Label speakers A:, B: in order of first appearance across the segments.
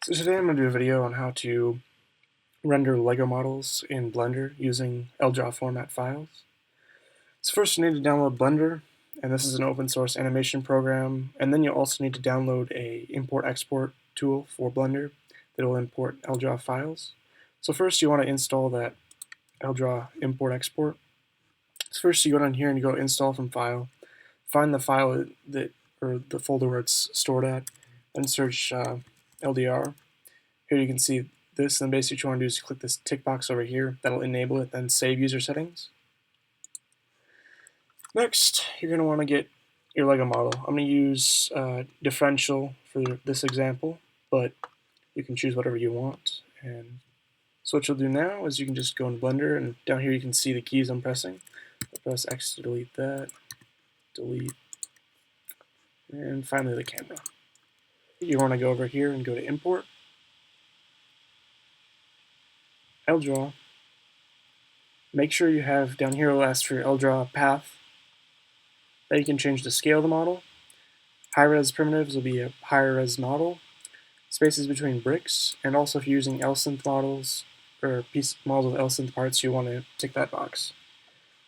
A: So today I'm going to do a video on how to render Lego models in Blender using LDRAW format files. So first you need to download Blender, and this is an open source animation program, and then you'll also need to download a import-export tool for Blender that will import LDRAW files. So first you want to install that LDRAW Import-export. So first you go down here and you go install from file, find the file or the folder where it's stored at, and search LDR. Here you can see this, and basically what you want to do is click this tick box over here. That'll enable it, then save user settings. Next, you're going to want to get your Lego model. I'm going to use differential for this example, but you can choose whatever you want. And so what you'll do now is you can just go in Blender, and down here you can see the keys I'm pressing. I'll press X to delete that, delete, and finally the camera. You want to go over here and go to Import, LDRAW. Make sure you have down here, it'll ask for your LDRAW path. Then you can change the scale of the model. High-res primitives will be a higher res model. Spaces between bricks, and also if you're using LSynth models or models with LSynth parts, you want to tick that box.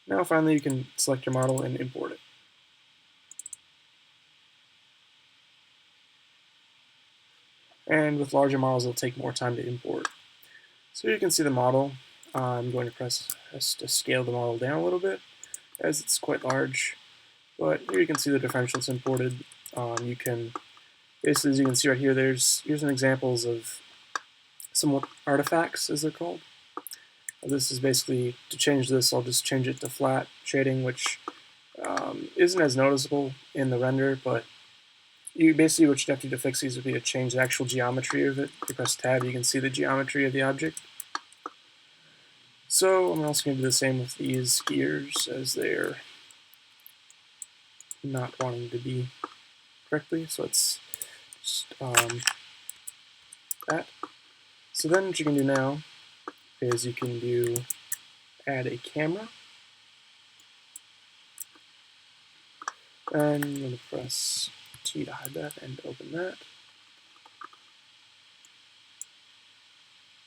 A: Now finally you can select your model and import it. And with larger models it'll take more time to import. So you can see the model. I'm going to press S to scale the model down a little bit as it's quite large. But here you can see the differentials imported. You can basically, as you can see right here, here's some examples of some artifacts, as they're called. This is basically, to change this, I'll just change it to flat shading, which isn't as noticeable in the render, but basically what you'd have to do to fix these would be to change the actual geometry of it. If you press tab, you can see the geometry of the object. So I'm also going to do the same with these gears, as they're not wanting to be correctly, so it's just that. So then what you can do now is you can add a camera, and I'm going to press T to hide that and open that.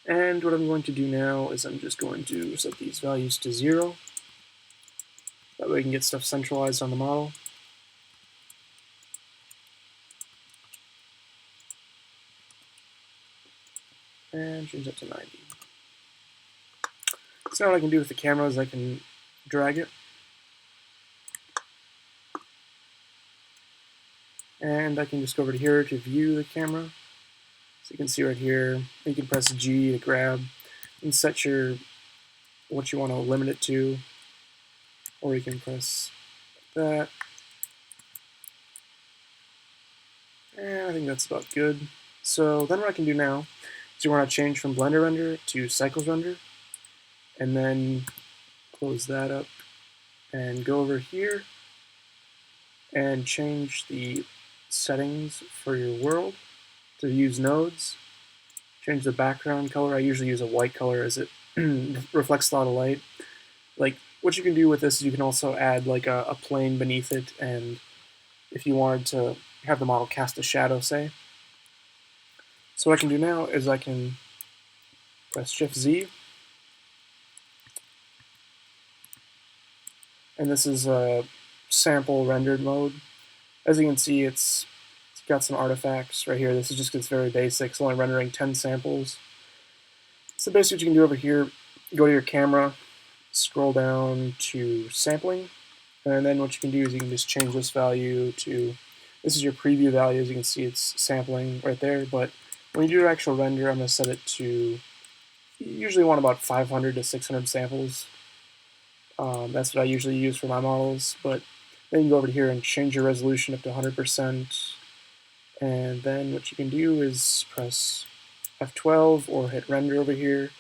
A: And what I'm going to do now is I'm just going to set these values to 0. That way we can get stuff centralized on the model. And change that to 90. So now what I can do with the camera is I can drag it. And I can just go over to here to view the camera. So you can see right here, you can press G to grab and set what you want to limit it to. Or you can press that. And I think that's about good. So then what I can do now is you want to change from Blender Render to Cycles Render. And then close that up and go over here and change the settings for your world to use nodes. Change the background color. I usually use a white color as it reflects a lot of light. Like, what you can do with this is you can also add like a plane beneath it, and if you wanted to have the model cast a shadow, say. So what I can do now is I can press Shift Z, and this is a sample rendered mode. As you can see, it's got some artifacts right here. This is just, it's very basic. It's only rendering 10 samples. So basically what you can do over here, go to your camera, scroll down to sampling, and then what you can do is you can just change this value to, this is your preview value. As you can see, it's sampling right there, but when you do your actual render, I'm going to set it to, you usually want about 500 to 600 samples. That's what I usually use for my models, but then you can go over here and change your resolution up to 100%, and then what you can do is press F12 or hit render over here,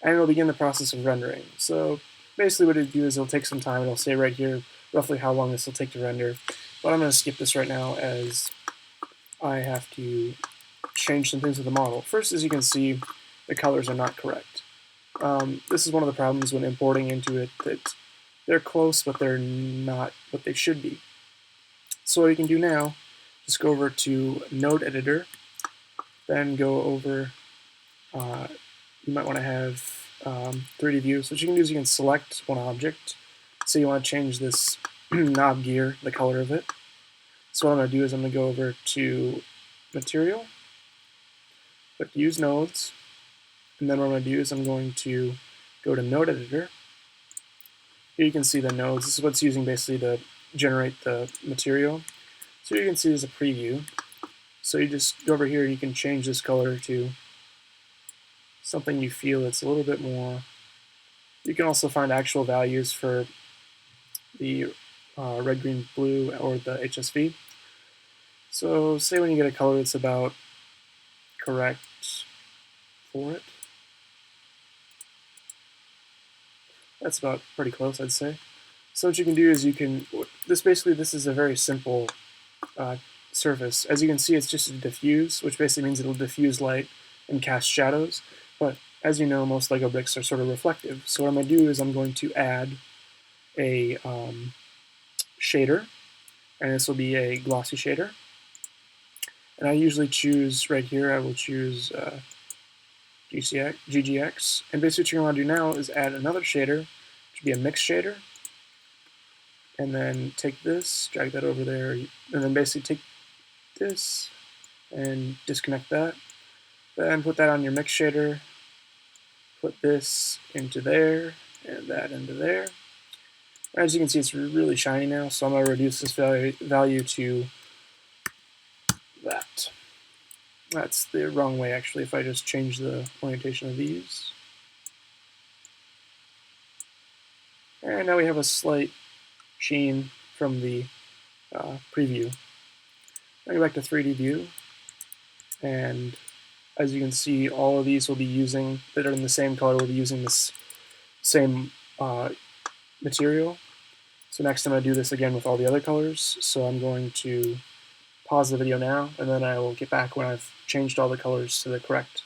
A: and it'll begin the process of rendering. So basically what it'll do is it'll take some time. It'll say right here roughly how long this will take to render, but I'm going to skip this right now as I have to change some things with the model. First, as you can see, the colors are not correct. This is one of the problems when importing into it, that they're close, but they're not what they should be. So what you can do now, just go over to Node Editor, Then go over, you might want to have 3D view. So what you can do is you can select one object. So you want to change this knob gear, the color of it. So what I'm going to do is I'm going to go over to Material, click Use Nodes, and then what I'm going to do is I'm going to go to Node Editor. Here you can see the nodes. This is what's using basically to generate the material. So you can see there's a preview. So you just go over here, you can change this color to something you feel that's a little bit more. You can also find actual values for the red, green, blue, or the HSV. So say when you get a color that's about correct for it. That's about pretty close, I'd say. So what you can do is you can, this is a very simple surface. As you can see, it's just a diffuse, which basically means it'll diffuse light and cast shadows. But as you know, most Lego bricks are sort of reflective. So what I'm going to do is I'm going to add a shader, and this will be a glossy shader. And I usually choose right here, I will choose GGX. And basically what you're going to want to do now is add another shader, which would be a mix shader. And then take this, drag that over there, and then basically take this and disconnect that. Then put that on your mix shader, put this into there, and that into there. As you can see, it's really shiny now, so I'm going to reduce this value to that. That's the wrong way, actually, if I just change the orientation of these. And now we have a slight sheen from the preview. Now go back to 3D view, and as you can see, all of these will be using, that are in the same color, will be using this same material. So next I'm going to do this again with all the other colors. So I'm going to pause the video now, and then I will get back when I've changed all the colors to the correct.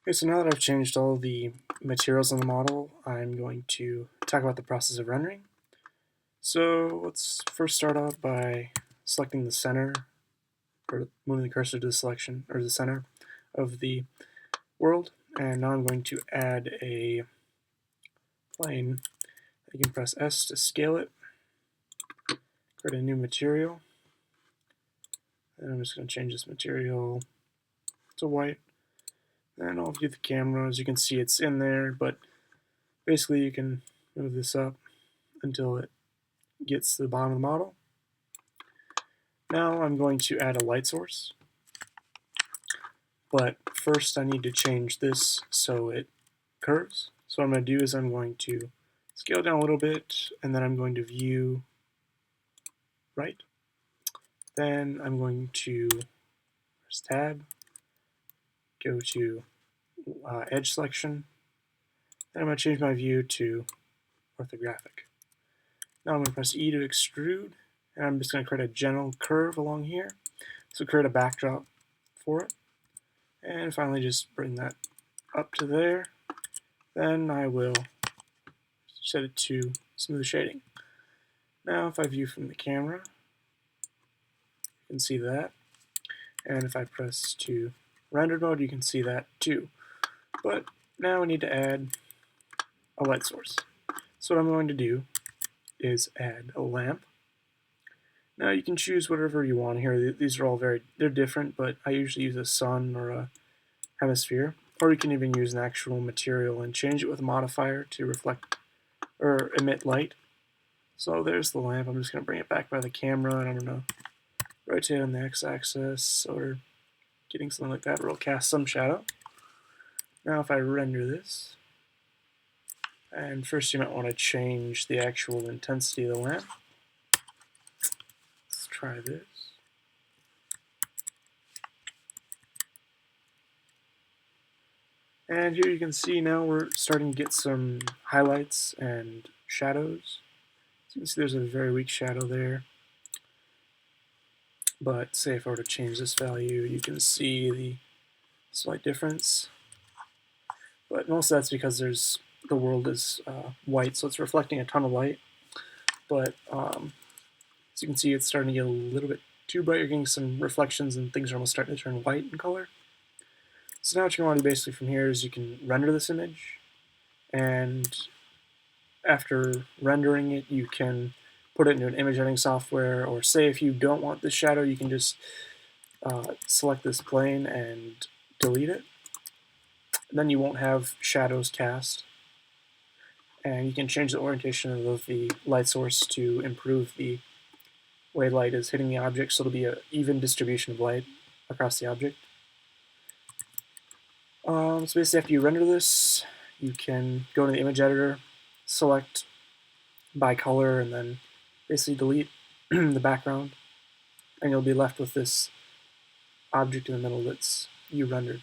A: Okay, so now that I've changed all the materials in the model, I'm going to talk about the process of rendering. So let's first start off by selecting the center, or moving the cursor to the selection, or the center of the world. And now I'm going to add a plane. You can press S to scale it, create a new material, and I'm just going to change this material to white. And I'll view the camera. As you can see, it's in there, but basically you can move this up until it gets to the bottom of the model. Now I'm going to add a light source, but first I need to change this so it curves. So what I'm going to do is I'm going to scale it down a little bit, and then I'm going to view right. Then I'm going to press tab, go to edge selection, then I'm going to change my view to orthographic. Now I'm going to press E to extrude, and I'm just going to create a general curve along here. So create a backdrop for it, and finally just bring that up to there. Then I will set it to smooth shading. Now if I view from the camera, you can see that. And if I press to rendered mode, you can see that too. But now we need to add a light source. So what I'm going to do is add a lamp. Now you can choose whatever you want here. These are all they're different, but I usually use a sun or a hemisphere. Or you can even use an actual material and change it with a modifier to reflect or emit light. So there's the lamp. I'm just going to bring it back by the camera, and I'm going to rotate on the x-axis, or getting something like that, where it'll cast some shadow. Now if I render this, and first you might want to change the actual intensity of the lamp. Let's try this. And here you can see now we're starting to get some highlights and shadows. So you can see there's a very weak shadow there. But say if I were to change this value, you can see the slight difference. But most of that's because the world is white, so it's reflecting a ton of light. But as you can see, it's starting to get a little bit too bright, you're getting some reflections and things are almost starting to turn white in color. So now what you want to do basically from here is you can render this image, and after rendering it, you can put it into an image editing software, or say if you don't want this shadow, you can just select this plane and delete it. And then you won't have shadows cast. And you can change the orientation of the light source to improve the way light is hitting the object, so it'll be an even distribution of light across the object. So basically after you render this, you can go into the image editor, select by color, and then basically delete the background, and you'll be left with this object in the middle that's you rendered.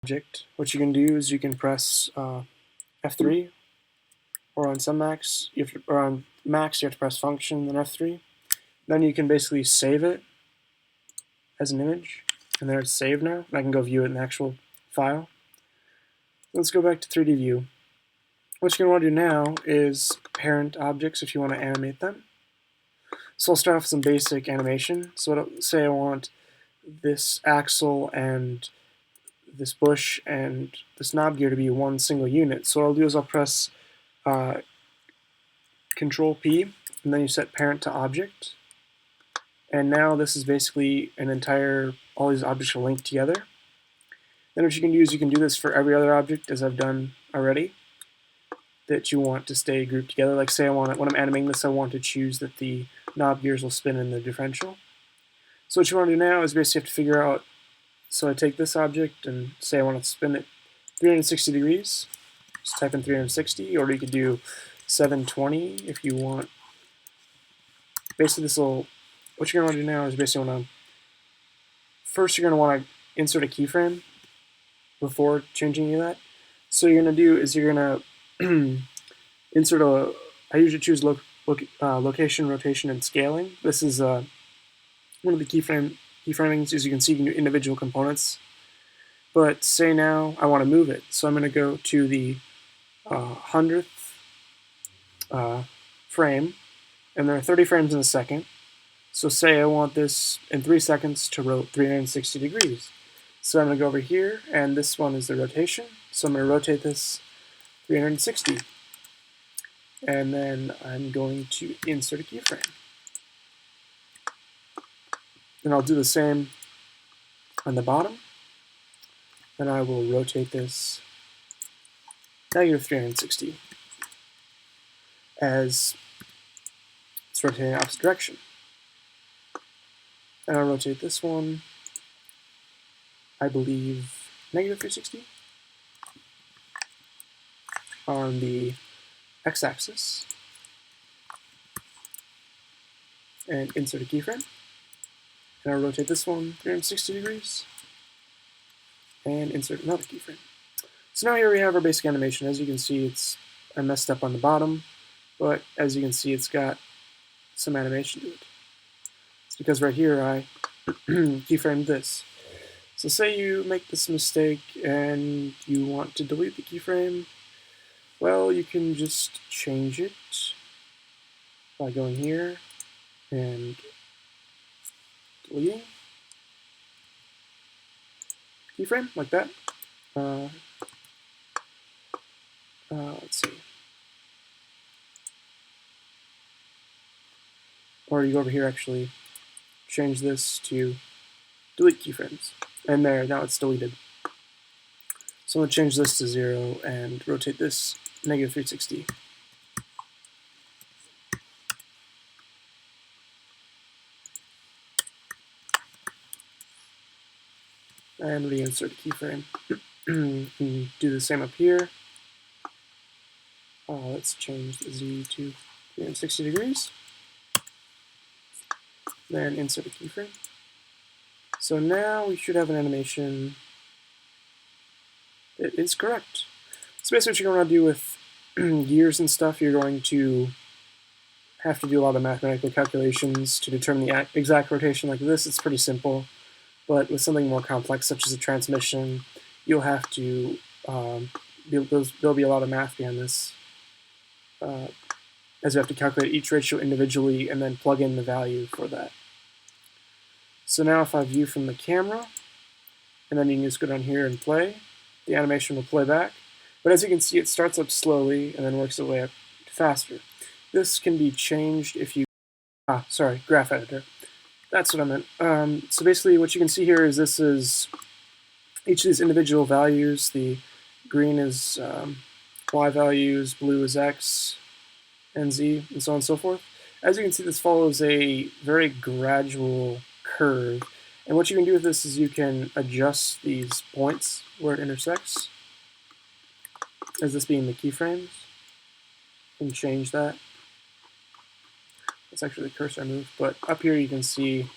A: Object. What you can do is you can press F3, or on some Macs, or on Macs you have to press Function then F3. Then you can basically save it as an image, and there it's saved now. And I can go view it in the actual file. Let's go back to 3D view. What you're going to want to do now is parent objects if you want to animate them. So I'll start off with some basic animation. So say I want this axle and this bush and this knob gear to be one single unit. So what I'll do is I'll press Control P, and then you set parent to object. And now this is basically all these objects are linked together. Then what you can do is you can do this for every other object, as I've done already, that you want to stay grouped together. Like say when I'm animating this, I want to choose that the knob gears will spin in the differential. So what you want to do now is basically have to figure out, so I take this object and say I want to spin it 360 degrees. Just type in 360, or you could do 720 if you want. Basically what you're going to do now is basically first you're going to want to insert a keyframe before changing any of that. So you're going to do is you're going to insert I usually choose location, rotation, and scaling. This is one of the keyframings. As you can see, you can do individual components. But say now I want to move it. So I'm going to go to the 100th frame, and there are 30 frames in a second. So say I want this in 3 seconds to rotate 360 degrees. So I'm going to go over here, and this one is the rotation. So I'm going to rotate this 360. And then I'm going to insert a keyframe. And I'll do the same on the bottom. And I will rotate this negative 360 as it's rotating in the opposite direction. And I'll rotate this one, I believe, negative 360 on the x-axis, and insert a keyframe. And I'll rotate this one 360 degrees and insert another keyframe. So now here we have our basic animation. As you can see, I messed up on the bottom, but as you can see, it's got some animation to it. It's because right here I keyframed this. So say you make this mistake and you want to delete the keyframe. Well, you can just change it by going here and deleting keyframe like that. Let's see. Or you go over here, actually change this to delete keyframes. And there, now it's deleted. So I'm going to change this to 0 and rotate this negative 360. And reinsert a keyframe. And do the same up here. Let's change the Z to 360 degrees. Then insert a keyframe. So now we should have an animation that is correct. So basically what you're going to do with gears and stuff, you're going to have to do a lot of mathematical calculations to determine the exact rotation like this. It's pretty simple. But with something more complex, such as a transmission, you'll have to, there'll be a lot of math behind this, as you have to calculate each ratio individually and then plug in the value for that. So now if I view from the camera, and then you can just go down here and play, the animation will play back. But as you can see, it starts up slowly and then works its way up faster. This can be changed if you, graph editor. That's what I meant. So basically what you can see here is this is each of these individual values. The green is y values, blue is x, and z, and so on and so forth. As you can see, this follows a very gradual curve. And what you can do with this is you can adjust these points where it intersects, as this being the keyframes, and change that. It's actually the cursor I moved, but up here you can see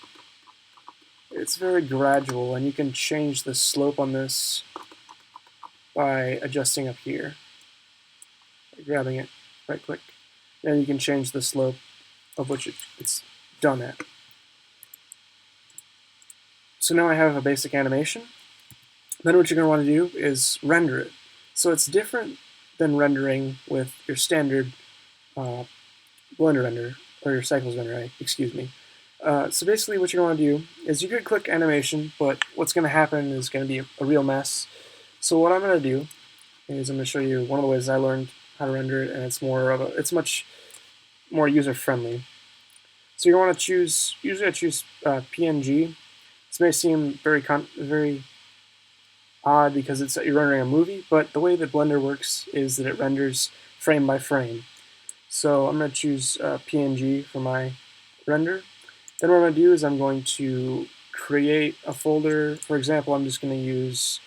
A: it's very gradual, and you can change the slope on this by adjusting up here, by grabbing it, right click, and you can change the slope of which it's done at. So now I have a basic animation. Then what you're going to want to do is render it. So it's different than rendering with your standard Blender render, or your Cycles render, excuse me. So basically what you're going to want to do is you could click animation, but what's going to happen is going to be a real mess. So what I'm going to do is I'm going to show you one of the ways I learned how to render it, and it's much more user-friendly. So you want to choose, usually I choose PNG. This may seem very odd because you're rendering a movie, but the way that Blender works is that it renders frame by frame. So I'm going to choose PNG for my render. Then what I'm going to do is I'm going to create a folder. For example, I'm just going to use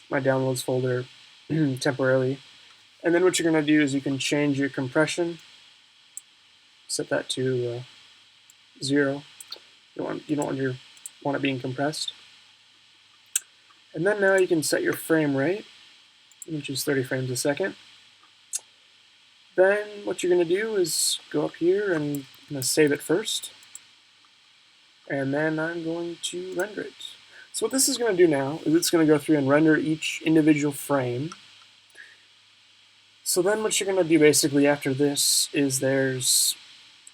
A: my downloads folder temporarily. And then what you're going to do is you can change your compression, set that to 0. You don't want it being compressed. And then now you can set your frame rate, which is 30 frames a second. Then what you're going to do is go up here and I'm going to save it first. And then I'm going to render it. So what this is going to do now is it's going to go through and render each individual frame. So then what you're going to do basically after this is this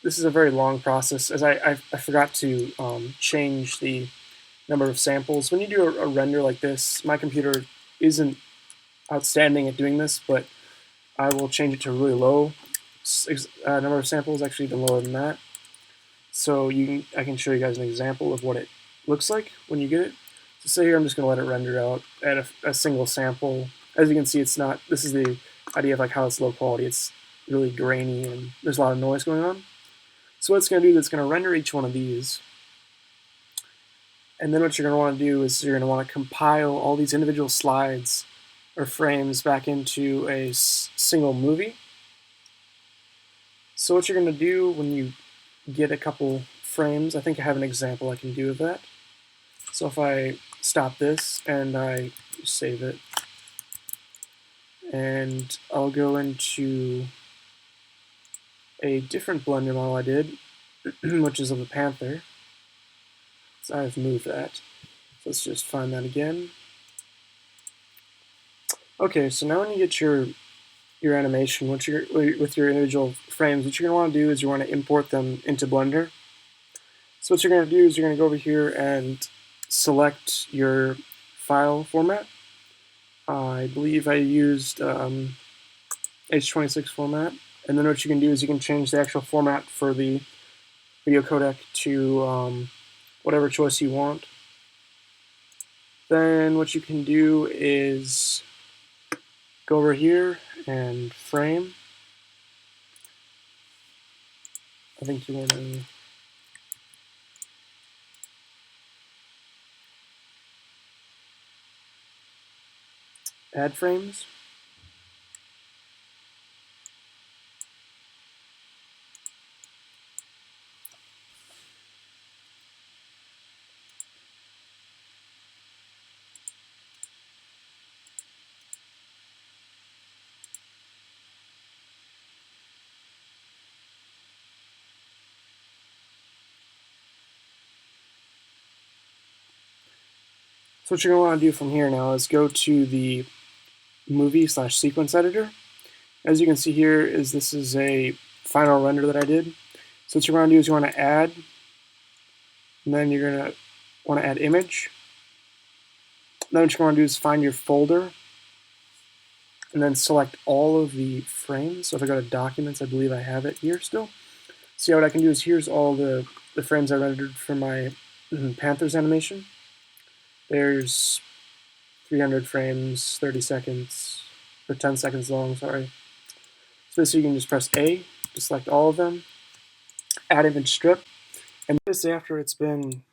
A: is a very long process, as I forgot to change the number of samples. When you do a render like this, my computer isn't outstanding at doing this, but I will change it to a really low number of samples, actually even lower than that. So I can show you guys an example of what it looks like when you get it. So say here I'm just going to let it render out at a single sample. As you can see, it's not, this is the idea of like how it's low quality. It's really grainy and there's a lot of noise going on. So what it's going to do is it's going to render each one of these. And then what you're going to want to do is you're going to want to compile all these individual slides or frames back into a single movie. So what you're going to do when you get a couple frames, I think I have an example I can do of that. So if I stop this and I save it, and I'll go into a different Blender model I did, which is of the Panther. So I've moved that. So let's just find that again. Okay, so now when you get your animation, with your individual frames, what you're going to want to do is you want to import them into Blender. So what you're going to do is you're going to go over here and select your file format. I believe I used H26 format. And then what you can do is you can change the actual format for the video codec to whatever choice you want. Then what you can do is go over here and frame. I think you want to add frames. So what you're going to want to do from here now is go to the movie/sequence editor. As you can see here, this is a final render that I did. So what you want to do is you want to add, and then you're going to want to add image. Then what you want to do is find your folder, and then select all of the frames. So if I go to documents, I believe I have it here still. See, what I can do is here's all the frames I rendered for my Panthers animation. There's 300 frames, 30 seconds, or 10 seconds long, sorry. So you can just press A to select all of them, add image strip, and this after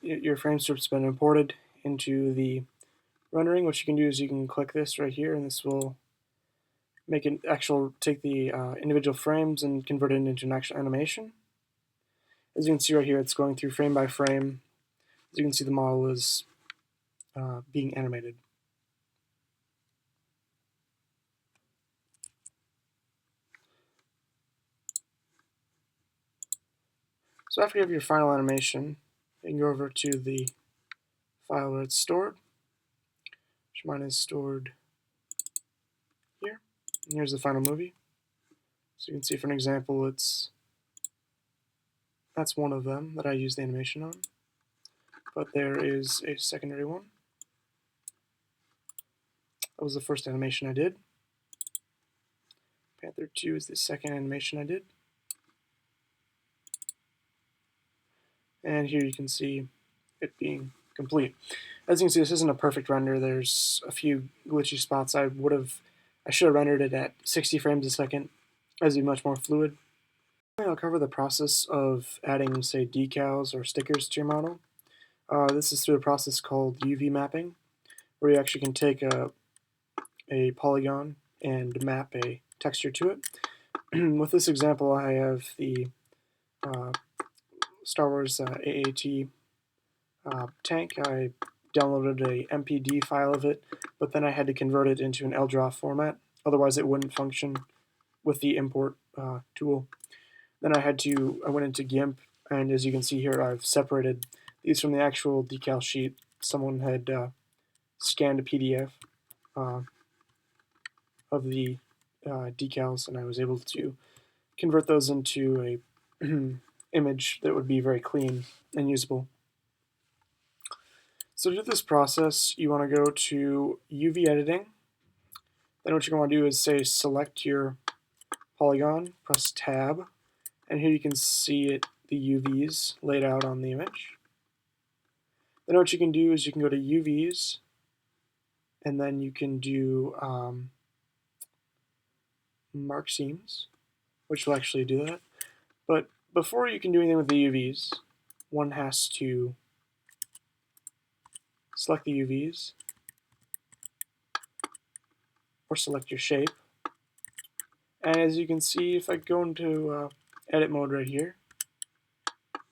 A: your frame strip's been imported into the rendering, what you can do is you can click this right here, and this will make an take the individual frames and convert it into an actual animation. As you can see right here, it's going through frame by frame. As you can see, the model is being animated. So after you have your final animation, you can go over to the file where it's stored, which mine is stored here. And here's the final movie. So you can see, for an example, that's one of them that I used the animation on. But there is a secondary one. That was the first animation I did. Panther 2 is the second animation I did. And here you can see it being complete. As you can see, this isn't a perfect render. There's a few glitchy spots. I should have rendered it at 60 frames a second, as it'd be much more fluid. I'll cover the process of adding, say, decals or stickers to your model. This is through a process called UV mapping, where you actually can take a polygon and map a texture to it. With this example, I have the Star Wars AAT tank. I downloaded a MPD file of it, but then I had to convert it into an LDRAW format. Otherwise, it wouldn't function with the import tool. Then I went into GIMP, and as you can see here, I've separated these from the actual decal sheet. Someone had scanned a PDF of the decals, and I was able to convert those into a image that would be very clean and usable. So to do this process, you want to go to UV editing. Then what you're going to do is select your polygon, press tab, and here you can see the UVs laid out on the image. Then what you can do is you can go to UVs, and then you can do mark seams, which will actually do that. But before you can do anything with the UVs, one has to select the UVs, or select your shape. And as you can see, if I go into edit mode right here,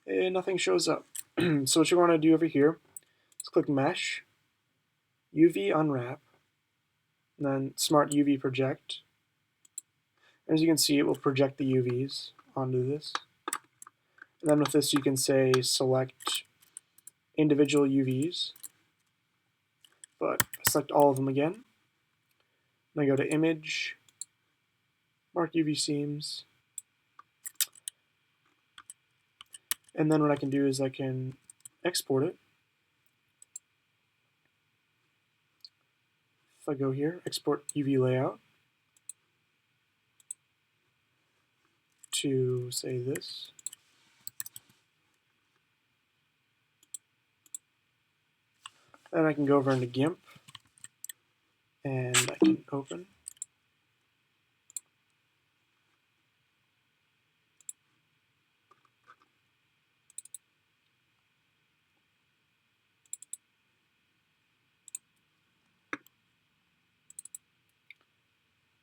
A: nothing shows up. So what you want to do over here is click Mesh, UV Unwrap, and then Smart UV Project. As you can see, it will project the UVs onto this. And then with this, you can select individual UVs, but select all of them again. And I go to Image, Mark UV Seams, and then what I can do is I can export it. If I go here, Export UV Layout, to say this. Then I can go over into GIMP, and I can open.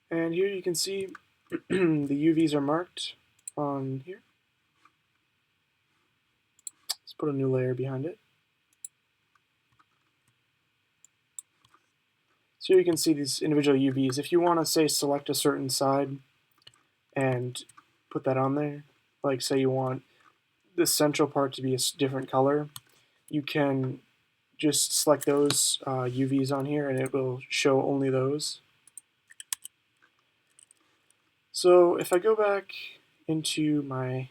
A: And here you can see the UVs are marked on here. Let's put a new layer behind it. So you can see these individual UVs. If you want to select a certain side and put that on there, like say you want the central part to be a different color, you can just select those UVs on here and it will show only those. So if I go back into my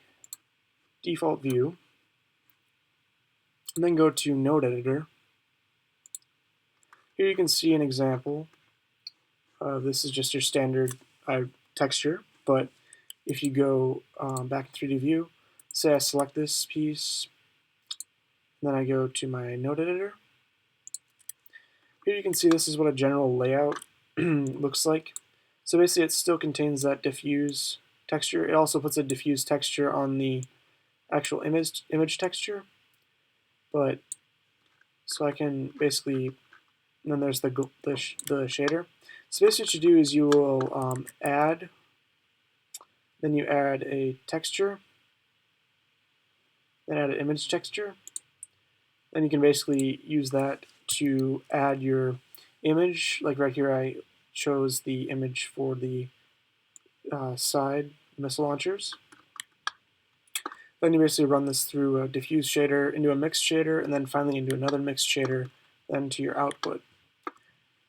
A: default view and then go to Node Editor, here you can see an example. This is just your standard texture, but if you go back in 3D view, say I select this piece, then I go to my Node Editor. Here you can see this is what a general layout looks like. So basically it still contains that diffuse texture. It also puts a diffuse texture on the actual image texture. But so I can basically, and then there's the shader. So basically what you do is you will then you add a texture, then add an image texture. Then you can basically use that to add your image. Like right here I chose the image for the side missile launchers. Then you basically run this through a diffuse shader into a mixed shader, and then finally into another mixed shader, then to your output.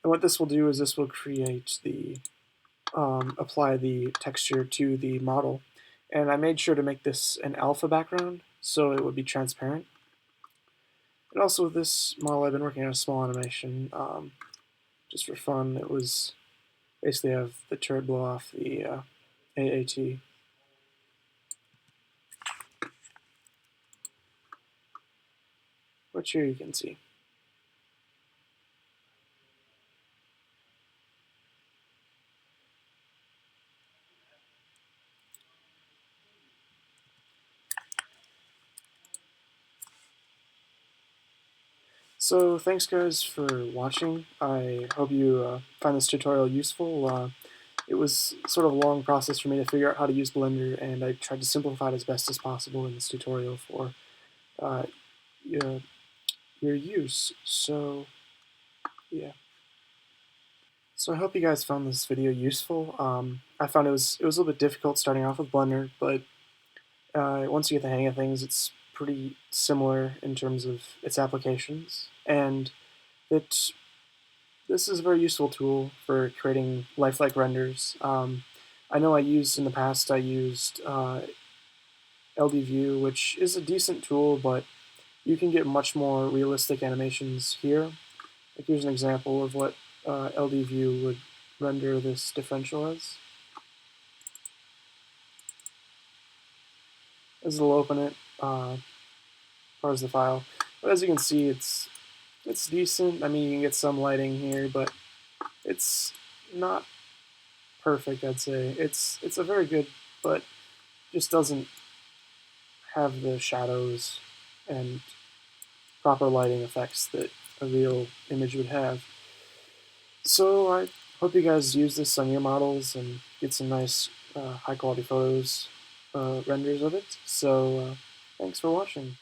A: And what this will do is this will create the apply the texture to the model. And I made sure to make this an alpha background so it would be transparent. And also with this model, I've been working on a small animation just for fun. It was basically have the turret blow off the AAT. Which here you can see. So thanks guys for watching. I hope you find this tutorial useful. It was sort of a long process for me to figure out how to use Blender, and I tried to simplify it as best as possible in this tutorial for your use. So yeah. So I hope you guys found this video useful. I found it was a little bit difficult starting off with Blender, but once you get the hang of things, it's pretty similar in terms of its applications, and this is a very useful tool for creating lifelike renders. I know in the past I used LDView, which is a decent tool, but you can get much more realistic animations here. Like here's an example of what LDView would render this differential as. This will open it, parse the file. But as you can see, it's decent. I mean, you can get some lighting here, but it's not perfect, I'd say. It's a very good, but just doesn't have the shadows and proper lighting effects that a real image would have. So I hope you guys use this on your models and get some nice high quality photos, renders of it. So thanks for watching.